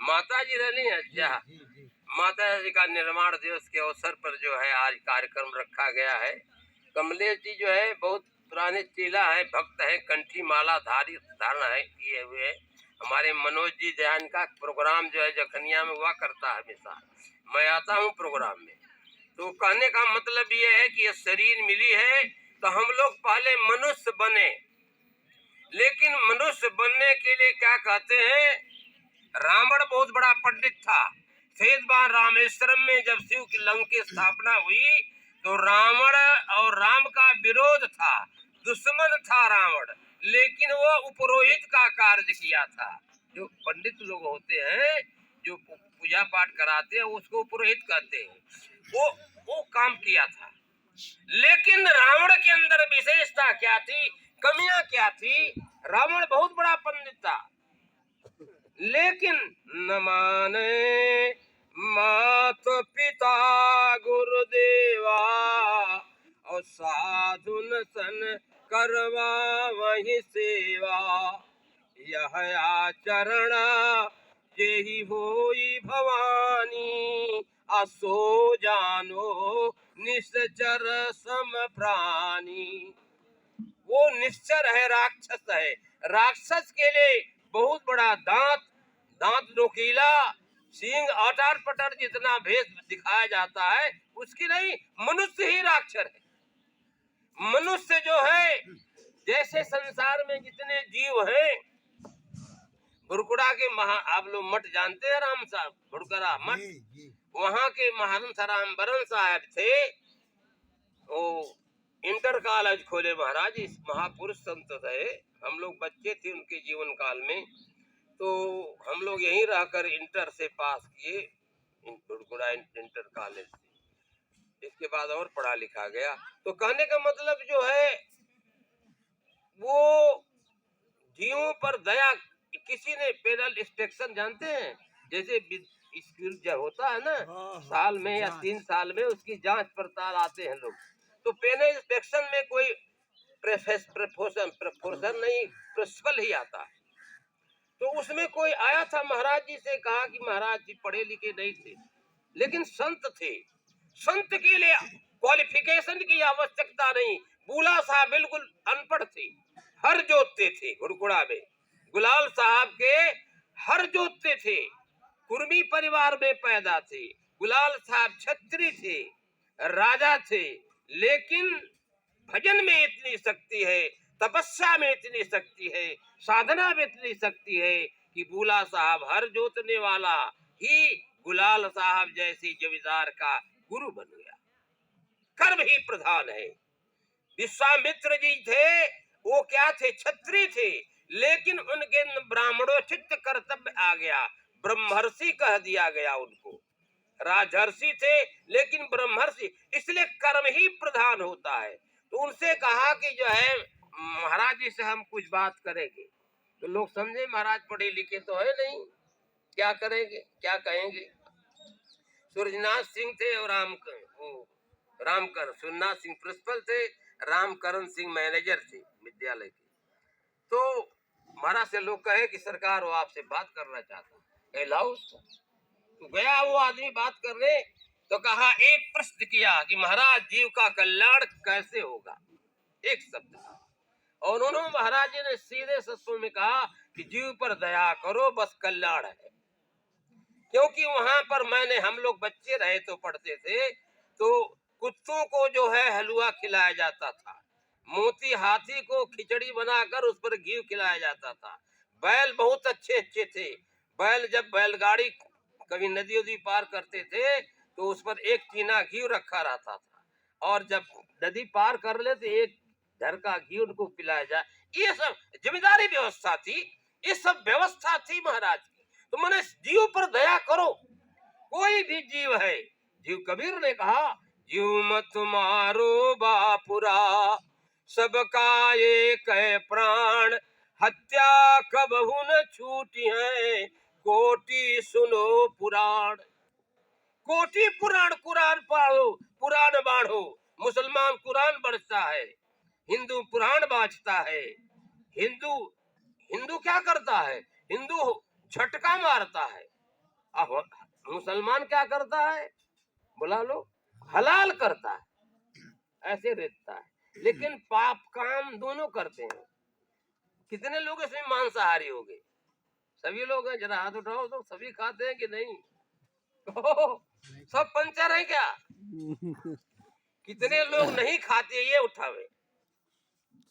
माता जी रही है क्या? माता जी का निर्माण दिवस के अवसर पर जो है आज कार्यक्रम रखा गया है। कमलेश जी जो है बहुत पुराने चेला है, भक्त है, कंठी माला धारण है किए हुए। हमारे मनोज जी ध्यान का प्रोग्राम जो है जखनिया में हुआ करता है हमेशा। मैं आता हूँ प्रोग्राम में। तो कहने का मतलब ये है कि ये शरीर मिली है तो हम लोग पहले मनुष्य बने, लेकिन मनुष्य बनने के लिए क्या कहते हैं, रावण बहुत बड़ा पंडित था। शेष बार रामेश्वरम में जब शिव की लिंग की स्थापना हुई तो रावण और राम का विरोध था, दुश्मन था रावण, लेकिन वो उपरोहित का कार्य किया था। जो पंडित लोग होते हैं जो पूजा पाठ कराते हैं उसको पुरोहित कहते हैं। वो काम किया था। लेकिन रावण के अंदर विशेषता क्या थी, कमियां क्या थी? रावण बहुत बड़ा पंडित था, लेकिन न माने मात पिता गुरुदेवा और साधुन सन करवा वही सेवा। यह आचरण यही होई भवानी, असो जानो निश्चर सम प्राणी। वो निश्चर है, राक्षस है। राक्षस के लिए बहुत बड़ा दांत, दांत नोकीला, सींग अटर पटर जितना भेष दिखाया जाता है उसकी नहीं, मनुष्य ही राक्षस है। मनुष्य जो है, जैसे संसार में जितने जीव हैं, भुरकुड़ा के आप लोग मठ जानते हैं, राम साहब भुरकुड़ा मठ, वहाँ के महाराज राम बरन साहब थे। वो इंटर कॉलेज खोले महाराज, इस महापुरुष संत थे। हम लोग बच्चे थे उनके जीवन काल में, तो हम लोग यहीं रहकर इंटर से पास किए, इंटर कॉलेज से। इसके बाद और पढ़ा लिखा गया। तो कहने का मतलब जो है, वो जीवों पर दया, किसी ने पेनल इंस्पेक्शन जानते हैं, जैसे स्कूल जब होता है ना, साल में या 3 साल में उसकी जांच पड़ताल आते हैं लोग, तो पेनल इंस्पेक्शन में कोई प्रोफेसर नहीं, प्रिंसिपल ही आता है। तो उसमें कोई आया था, महाराज जी से कहा कि महाराज जी पढ़े लिखे नहीं थे, लेकिन संत थे। संत के लिए क्वालिफिकेशन की आवश्यकता नहीं। बूला साहब बिल्कुल अनपढ़ थे, हर जोतते थे घुड़कुड़ा में। गुलाल साहब के हर जोतते थे, कुर्मी परिवार में पैदा थे। गुलाल साहब छत्री थे, राजा थे, लेकिन भजन में इतनी शक्ति है, तपस्या में इतनी शक्ति है, साधना में इतनी शक्ति है कि बूला साहब हर जोतने वाला ही गुलाल साहब जैसे जमींदार का गुरु बन गया। कर्म ही प्रधान है। विश्वामित्र जी थे, वो क्या थे, छत्री थे, लेकिन उनके ब्राह्मणोचित कर्तव्य आ गया, ब्रह्मर्षि कह दिया गया उनको। राजर्षि थे लेकिन ब्रह्मर्षि, इसलिए कर्म ही प्रधान होता है। तो उनसे कहा कि जो है महाराज जी से हम कुछ बात करेंगे। तो लोग समझे महाराज पढ़े लिखे तो है नहीं, क्या करेंगे, क्या कहेंगे। सूरजनाथ सिंह थे और रामकरण, सूरजनाथ सिंह प्रिंसिपल थे, रामकरण सिंह मैनेजर थे विद्यालय के। तो महाराज से लोग कहे कि सरकार वो आपसे बात करना चाहता है, लाओ उसको। तो गया वो आदमी बात करने, तो कहा, एक प्रश्न किया कि महाराज जीव का कल्याण कैसे होगा, एक शब्द था। और उन्होंने महाराज जी ने सीधे शब्दों में कहा कि जीव पर दया करो, बस कल्याण है। क्योंकि वहां पर हम लोग बच्चे रहे तो पढ़ते थे, तो कुत्तों को जो है हलवा खिलाया जाता था, मोती हाथी को खिचड़ी बनाकर उस पर घी खिलाया जाता था। बैल बहुत अच्छे अच्छे थे, बैल जब बैलगाड़ी कभी नदी उदी पार करते थे तो उस पर एक टीना घी रखा रहता था, और जब नदी पार कर ले तो एक घर का घी उनको पिलाया जाए। ये सब जिम्मेदारी व्यवस्था थी, ये सब व्यवस्था थी महाराज की। तो मैंने जीव पर दया करो, कोई भी जीव है। जीव कबीर ने कहा, जीव मत मारो बापुरा, सबका एक है प्राण, हत्या कबहू न छूटी है, कोटि सुनो पुराण। कोटि पुराण, कुरान पढ़ो, पुराण बाढ़ो। मुसलमान कुरान पढ़ता है, हिंदू पुराण बाँचता है। हिंदू क्या करता है, हिंदू झटका मारता है, अब मुसलमान क्या करता है, बुला लो, हलाल करता है, ऐसे रहता है, लेकिन पाप काम दोनों करते हैं। कितने लोग इसमें मांसाहारी हो गए? सभी लोग हैं, जरा हाथ उठाओ तो सभी खाते हैं कि नहीं? तो सब पंचर है क्या? कितने लोग नहीं खाते ये उठावे?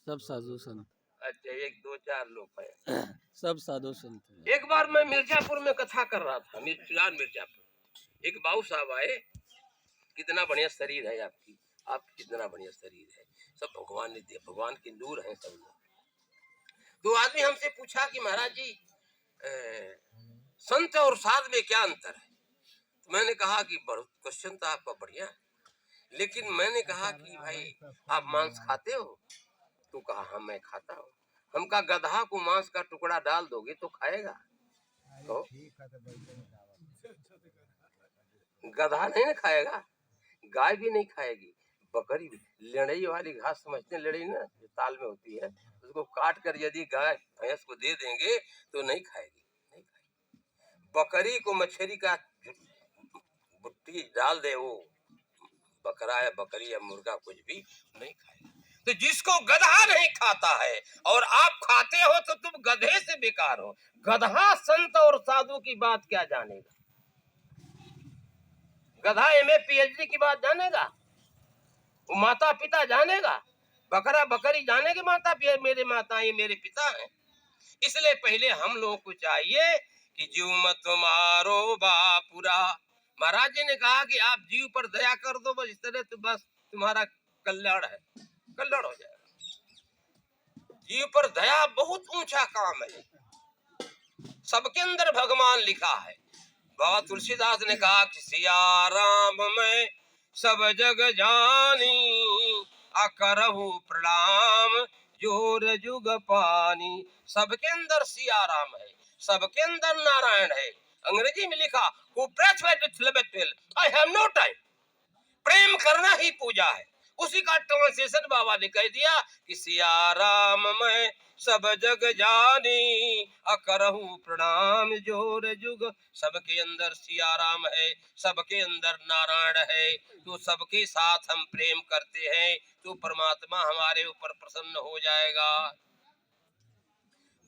सब साधु संत, अच्छा, एक दो चार लोग हैं। सब साधु संत हैं। एक बार मैं मिर्जापुर में कथा कर रहा था, मिर्जापुर, एक बाबू साहब आए, कितना बढ़िया शरीर है आपकी, आप कितना बढ़िया शरीर है, सब भगवान ने दिया, भगवान की नूर है सब लोग। दो आदमी हमसे पूछा कि महाराज जी संत और साध में क्या अंतर है? तो मैंने कहा कि क्वेश्चन तो आपका बढ़िया है, लेकिन मैंने कहा कि भाई आप मांस खाते हो? तो कहा हाँ मैं खाता हूँ। हम कहा गधा को मांस का टुकड़ा डाल दोगे तो खाएगा? तो गधा नहीं ना खाएगा, गाय भी नहीं खाएगी, बकरी भी। लड़ई वाली घास समझते हैं, लड़ई ना जो ताल में होती है, उसको काट कर यदि गाय भैंस को दे देंगे तो नहीं खाएगी, नहीं खाएगी। बकरी को मछली का बुट्टी डाल दे, वो बकरा या बकरी या मुर्गा कुछ भी नहीं खाएगा। तो जिसको गधा नहीं खाता है और आप खाते हो तो तुम गधे से बेकार हो। गधा संत और साधु की बात क्या जानेगा? गधा एमए पीएचडी की बात जानेगा? वो माता पिता जानेगा? बकरा बकरी जानेगे माता पिता, मेरे माता ये मेरे पिता हैं। इसलिए पहले हम लोगों को चाहिए कि जीव मत मारो बापुरा। महाराज जी ने कहा कि आप जीव पर दया कर दो, बस इस तरह तो बस तुम्हारा कल्याण है, कल्याण हो जाएगा। जीव पर दया बहुत ऊंचा काम है, सबके अंदर भगवान लिखा है। बाबा तुलसीदास ने कहा कि सिया राम मैं सब जग जानी, अकरहु प्रणाम जोर जुग पानी। सबके अंदर सिया राम है, सबके अंदर नारायण है। अंग्रेजी में लिखा Who prays with love will, I have no time। प्रेम करना ही पूजा है। उसी का ट्रांसलेशन बाबा ने कह दिया कि सिया राम मैं सब जग जानी, अकरहु प्रणाम जोर जुग। सबके अंदर सिया राम है, सबके अंदर नारायण है, तो सबके साथ हम प्रेम करते हैं तो परमात्मा हमारे ऊपर प्रसन्न हो जाएगा।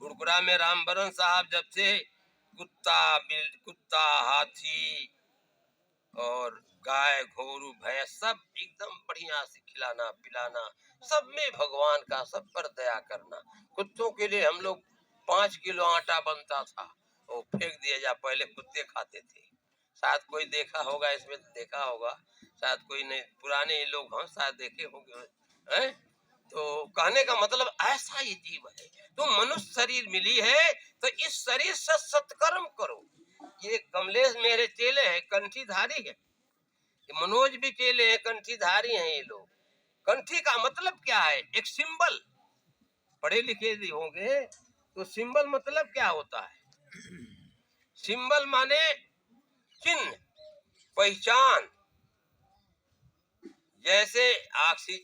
गुरुकुरा में रामबरन साहब जब से कुत्ता हाथी और गाय घोरू भैंस सब एकदम बढ़िया से खिलाना पिलाना, सब में भगवान का सब पर दया करना। कुत्तों के लिए हम लोग 5 किलो आटा बनता था, वो फेंक दिया जा, पहले कुत्ते खाते थे। शायद कोई देखा होगा, इसमें देखा होगा, शायद कोई नहीं, पुराने लोग हम शायद देखे होंगे हैं। तो कहने का मतलब ऐसा ही जीव है। तो मनुष्य शरीर मिली है तो इस शरीर से सत्कर्म करो। ये कमलेश मेरे चेले हैं, कंठीधारी है, मनोज भी चेले हैं, कंठीधारी हैं ये लोग। कंठी का मतलब क्या है? एक सिंबल, पढ़े लिखे होंगे तो सिंबल मतलब क्या होता है? सिंबल माने चिन्ह, पहचान। जैसे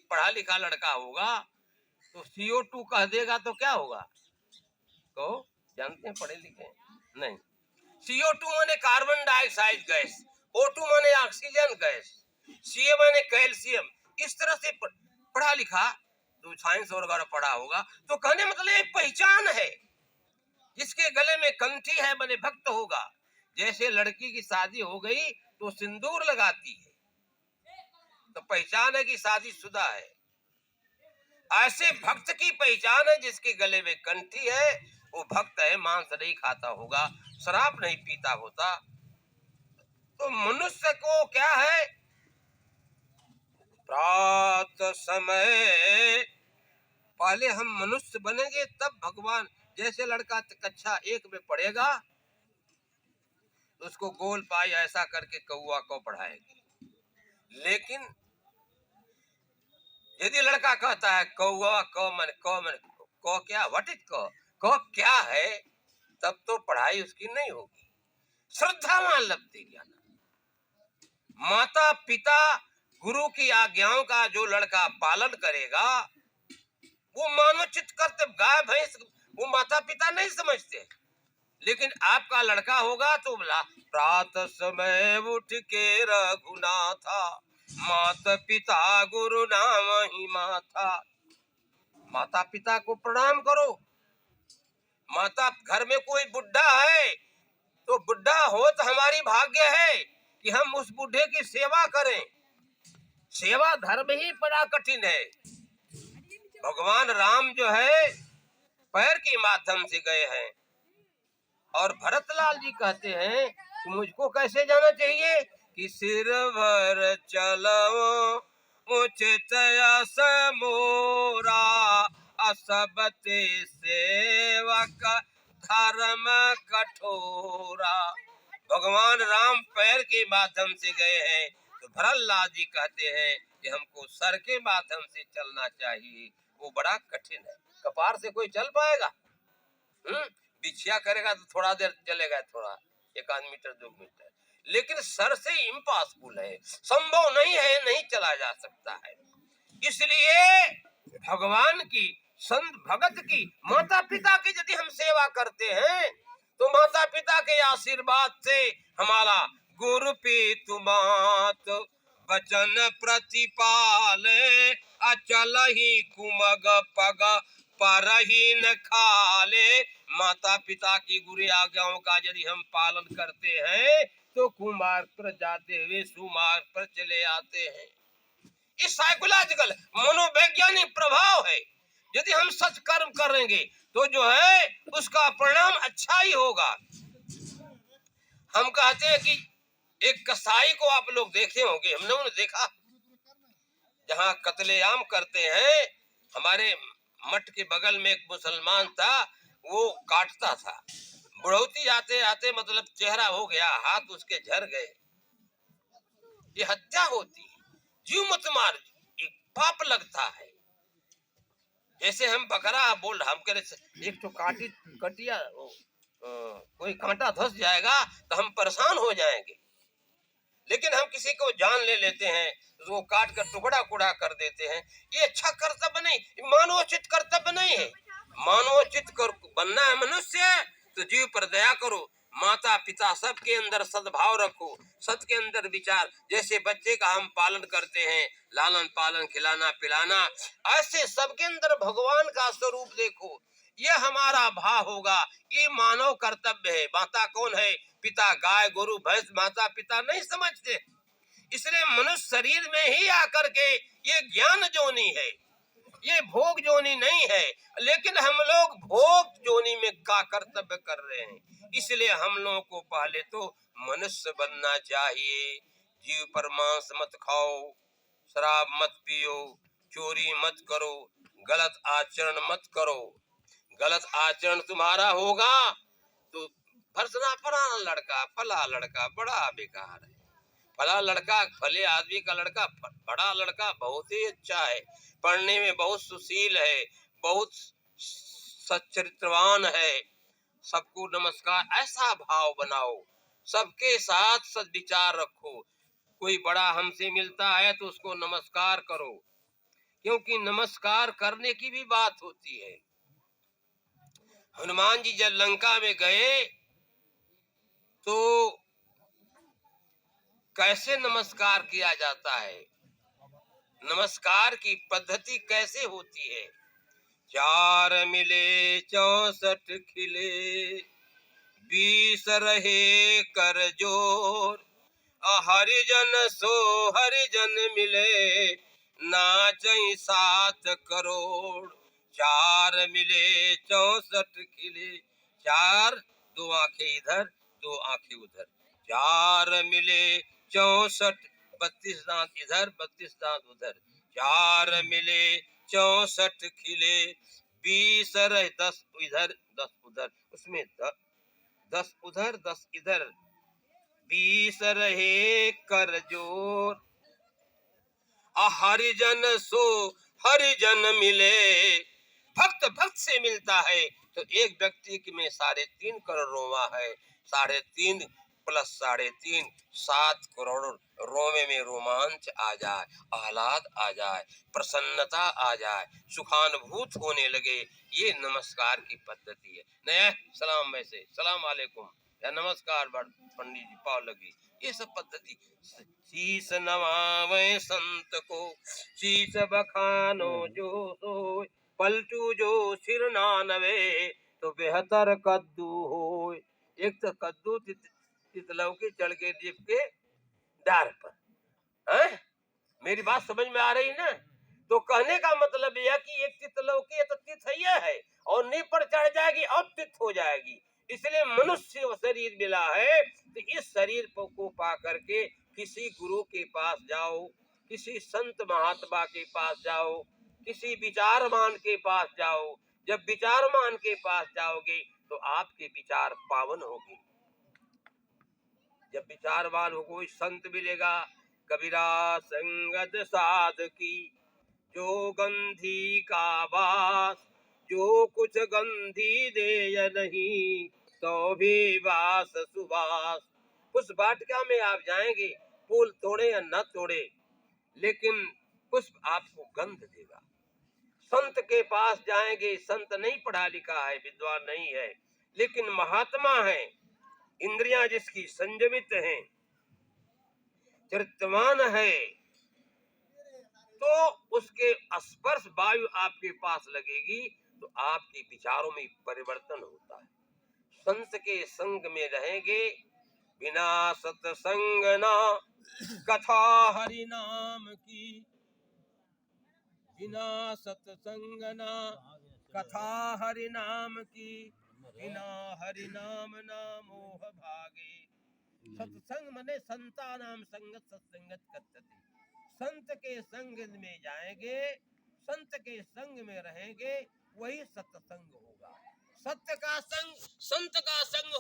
पढ़ा लिखा लड़का होगा तो CO2 कह देगा तो क्या होगा? तो जानते हैं पढ़े लिखे? नहीं। CO2 माने कार्बन डाइऑक्साइड गैस, O2 माने ऑक्सीजन गैस, Ca माने कैल्शियम। इस तरह से पढ़ा लिखा तो साइंस वगैरह पढ़ा होगा तो कहने मतलब एक पहचान है। जिसके गले में कंठी है बने भक्त होगा। जैसे लड़की की शादी हो गई तो सिंदूर लगाती है तो पहचान है कि शादीशुदा है। ऐसे भक्त की पहचान है जिसके गले में कंठी है, वो भक्त है, मांस नहीं खाता होगा, शराब नहीं पीता होता। तो मनुष्य को क्या है? प्रात समय पहले हम मनुष्य बनेंगे तब भगवान। जैसे लड़का कक्षा 1 में पढ़ेगा तो उसको गोल पाई ऐसा करके कौआ को पढ़ाएंगे, लेकिन यदि लड़का कहता है कौआ क क्या, व्हाट इज क क्या है, तब तो पढ़ाई उसकी नहीं होगी। श्रद्धावान लगती ज्ञान। माता पिता गुरु की आज्ञाओं का जो लड़का पालन करेगा वो मानवचित कर्तव्य। गाय भैंस वो माता पिता नहीं समझते, लेकिन आपका लड़का होगा तो बोला प्रातः समय उठ के रघुनाथा माता पिता गुरु नाम ही माथा। माता पिता को प्रणाम करो। माता घर में कोई बुढ़ा है तो बुढ़ा हो तो हमारी भाग्य है कि हम उस बूढ़े की सेवा करें। सेवा धर्म ही बड़ा कठिन है। भगवान राम जो है पैर के माध्यम से गए हैं और भरतलाल जी कहते हैं कि मुझको कैसे जाना चाहिए कि सिर भर चलो उचित यस मोरा असबते सेवक धर्म कठोरा। भगवान राम पैर के माध्यम से गए हैं तो भरतलाल जी कहते हैं कि हमको सर के माध्यम से चलना चाहिए। वो बड़ा कठिन है। कपार से कोई चल पाएगा? बिछिया करेगा तो थोड़ा देर चलेगा, थोड़ा 1 मीटर 2 मीटर, लेकिन सर से इम्पॉसिबल है, संभव नहीं है, नहीं चला जा सकता है। इसलिए भगवान की संत भगत की माता पिता की यदि हम सेवा करते हैं तो माता पिता के आशीर्वाद से हमारा गुरु पीतु मात वचन प्रतिपाले अचल ही कुमग पग पर ही न खाले। माता पिता की गुरु आज्ञाओं का यदि हम पालन करते हैं तो कुमार्ग पर जाते हुए सुमार्ग पर चले आते हैं। ये साइकोलॉजिकल मनोवैज्ञानिक प्रभाव है। यदि हम सच कर्म करेंगे तो जो है उसका परिणाम अच्छा ही होगा। हम कहते हैं कि एक कसाई को आप लोग देखे होंगे, हम लोगों ने देखा, जहाँ कत्लेआम करते हैं। हमारे मठ के बगल में एक मुसलमान था, वो काटता था। बुढ़ौती आते आते मतलब चेहरा हो गया, हाथ उसके झड़ गए। ये हत्या होती है, जीव मत मार, एक पाप लगता है। जैसे हम बकरा बोल रहा, हम कह रहे एक तो कटिया कोई कांटा धस जाएगा तो हम परेशान हो जाएंगे, लेकिन हम किसी को जान ले लेते हैं तो वो काट कर टुकड़ा कुड़ा कर देते हैं। ये अच्छा कर्तव्य नहीं, मानवोचित कर्तव्य नहीं है। मानवोचित बनना है मनुष्य तो जीव पर दया करो। माता पिता सबके अंदर सद्भाव रखो, सत के अंदर विचार। जैसे बच्चे का हम पालन करते हैं, लालन पालन, खिलाना पिलाना, ऐसे सबके अंदर भगवान का स्वरूप देखो। ये हमारा भाव होगा, ये मानव कर्तव्य है। माता कौन है? पिता गाय गोरु भैंस माता पिता नहीं समझते। इसलिए मनुष्य शरीर में ही आकर के ये ज्ञान जोनी है, ये भोग जोनी नहीं है। लेकिन हम लोग भोग जोनी में का कर्तव्य कर रहे हैं। इसलिए हम लोगों को पहले तो मनुष्य बनना चाहिए। जीव पर मांस मत खाओ, शराब मत पियो, चोरी मत करो, गलत आचरण मत करो। गलत आचरण तुम्हारा होगा तो फरसना फलाना लड़का फला लड़का बड़ा बेकार है, फला लड़का फले आदमी का लड़का बड़ा लड़का बहुत ही अच्छा है, पढ़ने में बहुत सुशील है, बहुत सच्चरित्रवान है, सबको नमस्कार, ऐसा भाव बनाओ। सबके साथ सद्विचार रखो। कोई बड़ा हमसे मिलता है तो उसको नमस्कार करो, क्योंकि नमस्कार करने की भी बात होती है। हनुमान जी जब लंका में गए तो कैसे नमस्कार किया जाता है, नमस्कार की पद्धति कैसे होती है? 4 मिले 64 खिले 20 रहे कर जोर हरिजन सो हरिजन मिले नाचई 7 करोड़। 4 मिले 64 खिले, 4 2 आंखें इधर 2 आंखें उधर, 4 मिले 64 32 दांत इधर 32 दांत उधर, 4 मिले 64 खिले 20 रहे 10 इधर 10 उधर, उसमें 10 उधर 10 इधर, 20 रहे कर जोर हरिजन सो हरिजन मिले। भक्त भक्त से मिलता है तो एक व्यक्ति में 3.5 करोड़ रोमा है, 3.5 प्लस 3.5 7 करोड़ रोमे में रोमांच आ जाए, आह्लाद आ जाए, प्रसन्नता आ जाए, सुखानुभूत होने लगे। ये नमस्कार की पद्धति है। नया सलाम, वैसे सलाम वालेकुम या नमस्कार पंडित जी पाव लगी, ये सब पद्धति। शीस नवावे संत को, शीस बखानो जो सोय, पलटू जो सिर ना नवे, तो बेहतर कद्दू हो। एक तो कद्दू तितलौकी चढ़ के दीप के डार पर है। मेरी बात समझ में आ रही ना? तो कहने का मतलब यह कि एक तितलौकी तो तित है और नींव पर चढ़ जाएगी और तित हो जाएगी। इसलिए मनुष्य शरीर मिला है, तो इस शरीर को पा करके किसी गुरु के पास जाओ, किसी संत महात्मा के पास जाओ, किसी विचारमान के पास जाओ। जब विचारमान के पास जाओगे तो आपके विचार पावन होंगे। जब विचारवान हो कोई संत मिलेगा, कबीरा संगत साध की, जो गंधी का वास, जो कुछ गंधी दे नहीं, तो भी वास सुवास। उस वाटिका में आप जाएंगे, फूल तोड़े या न तोड़े, लेकिन पुष्प आपको गंध देगा। संत के पास जाएंगे, संत नहीं पढ़ा लिखा है, विद्वान नहीं है, लेकिन महात्मा है, इंद्रियां जिसकी संयमित हैं, चरित्रवान है, तो उसके स्पर्श वायु आपके पास लगेगी तो आपके विचारों में परिवर्तन होता है। संत के संग में रहेंगे, बिना सत्संग ना कथा हरि नाम की, बिना सत्संग ना कथा हरि नाम की, बिना हरि नाम ना मोह भागे। सत्संग मने संता नाम संगत, सत्संगत कथति। संत के संग में जाएंगे, संत के संग में रहेंगे, वही सत्संग होगा। सत्य का संग, संत का संग